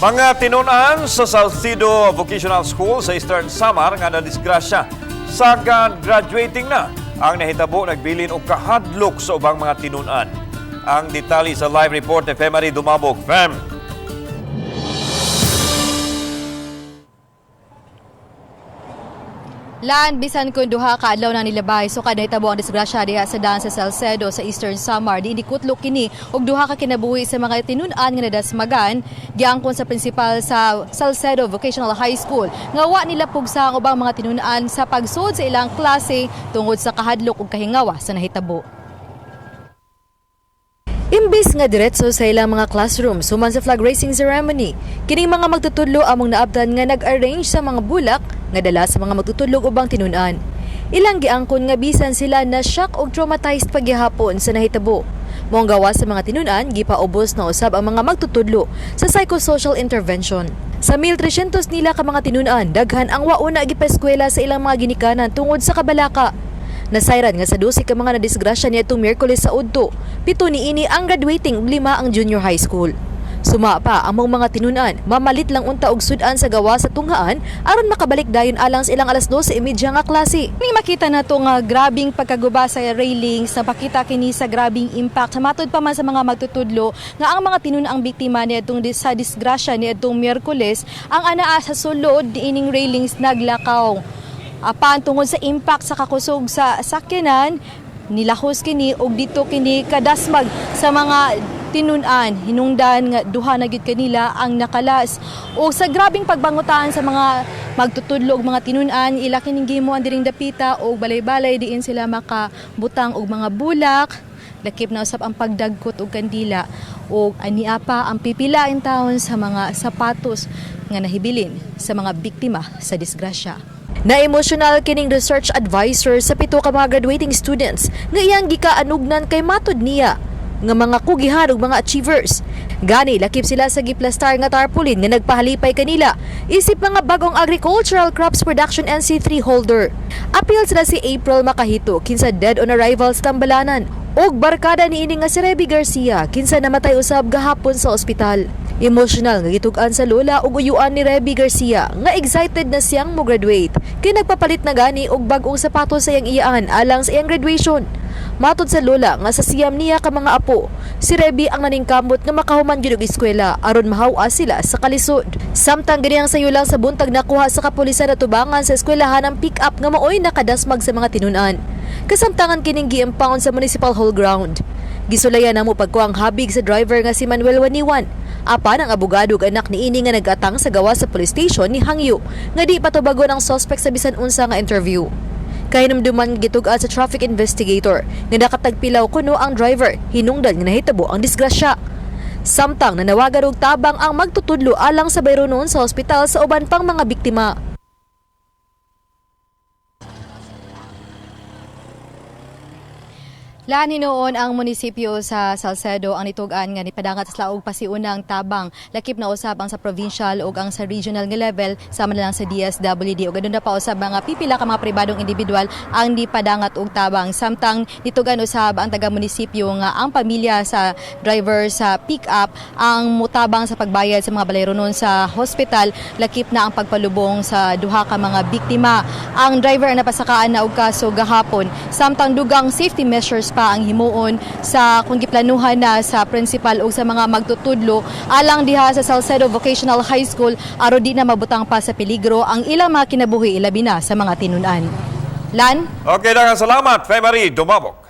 Mga tinunan sa Salcedo Vocational School sa Eastern Samar nga nadisgrasya sa graduating na ang nahitabo nagbilin og kahadlok sa ubang mga tinunan. Ang detalye sa live report ni Femari Dumabog. Fem. Lan, bisan kung duha ka adlaw na nilabay, so kada hitabo ang disgrasya diha sa daan sa Salcedo sa Eastern Samar, di indikutlok kini og duha ka kinabuhi sa mga tinunan nga nadasmagan giangkon sa prinsipal sa Salcedo Vocational High School nga wa nila pugsa ang ubang mga tinunan sa pagsud sa ilang klase tungod sa kahadlok ug kahingawa sa nahitabo. Imbis nga diretso sa ilang mga classroom suman sa flag raising ceremony, kining mga magtutudlo among naabtan nga nag-arrange sa mga bulak nga dala sa mga magtutudlog ubang tinunan. Ilang giangkon nga bisan sila na shock og traumatized pagyahapon sa nahitabo. Moong gawa sa mga tinunan, gipaubos na usab ang mga magtutudlo sa psychosocial intervention. Sa 1,300 nila ka mga tinunan, daghan ang wauna gipaeskwela sa ilang mga ginikanan tungod sa kabalaka. Nasayran nga sa 12 ka mga nadisgrasya niadtong Miyerkules sa Udto, 7 niini ang graduating ug 5 ang junior high school. Suma pa among mga tinunan, mamalit lang unta og sudan sa gawa sa tunghaan aron makabalik dayon alang sa ilang alas 12:30 nga klase. Ni makita nato nga grabing pagkaguba sa railings, napakita kini sa grabing impact. Sa matud pa man sa mga magtutudlo nga ang mga tinunan ang biktima niadtong sa disgrasya niadtong Miyerkules, ang anaa sa sulod diining railings naglakaw. Apan tungod sa impact sa kakusog sa sakyanan, nilahos kini og dito kini kadasmag sa mga tinunan. Hinungdan nga duha na gyud kanila ang nakalas. O sa grabing pagbangutaan sa mga magtutudlo og mga tinunan, ila kining gihimuan diring dapita og balay-balay diin sila makabutang og mga bulak. Lakip na usab ang pagdagkot og kandila o ania pa ang pipilaing taon sa mga sapatos nga nahibilin sa mga biktima sa disgrasya. Na-emotional kining research advisor sa 7 ka mga graduating students nga iyang gikaanugnan kay matud niya nga mga kugihan ug mga achievers. Gani lakip sila sa giplastar nga tarpaulin nga nagpahalipay kanila isip mga bagong agricultural crops production NC3 holder. Apil sila si April Makahito kinsa dead on arrival sa Tambalanan og barkada niini nga si Reby Garcia kinsa namatay usab gahapon sa ospital. Emotional nga gitug-an sa lola ug uyuan ni Reby Garcia nga excited na siyang mo graduate kay nagpapalit na gani og bag-ong sapatos sa iyang iyaan alang sa iyang graduation. Matod sa lola nga sa siyam niya ka mga apo, si Reby ang naningkamot nga makahuman gyud og eskwela aron mahaw-a sila sa kalisod. Samtang ganiyang sayo lang sa buntag nakuha sa kapulisan na tubangan sa eskwelahan ang pick-up nga maoy nakadasmag sa mga tinunan. Kasamtangan kining giimpound sa Municipal Hall ground. Gisulayan namo pagkuang habig sa driver nga si Manuel Waniwan. Apan ang abogado ug anak niini nga nag-atang sa gawa sa police station ni Hangyo nga di patubagon ang suspect sa bisan unsa nga interview. Kahinumduman gitug-an sa traffic investigator nga nakatagpilaw kuno ang driver hinungdan nga nahitabo ang disgrasya. Samtang nanawagan og tabang ang magtutudlo alang sa bayronon sa ospital sa uban pang mga biktima. Lahan hinuon ang munisipyo sa Salcedo ang nitugan nga nipadangat sa laog pasiunang tabang lakip na usab ang sa provincial ug ang sa regional nga level sama na lang sa DSWD ug aduna pa usab mga pipila ka mga pribadong individual ang nipadangat og tabang samtang nitugan usab ang taga munisipyo nga ang pamilya sa driver sa pick-up ang mutabang sa pagbayad sa mga balayronon sa hospital lakip na ang pagpalubong sa duha ka mga biktima. Ang driver ang napasakaan na og kaso gahapon samtang dugang safety measures pa ang himuon sa kung giplanuhan na sa principal o sa mga magtutudlo alang diha sa Salcedo Vocational High School aron di na mabutang pa sa peligro ang ilang mga kinabuhi ilabi na sa mga tinunan. Lan? Okay, daghang salamat, Femari Dumabog.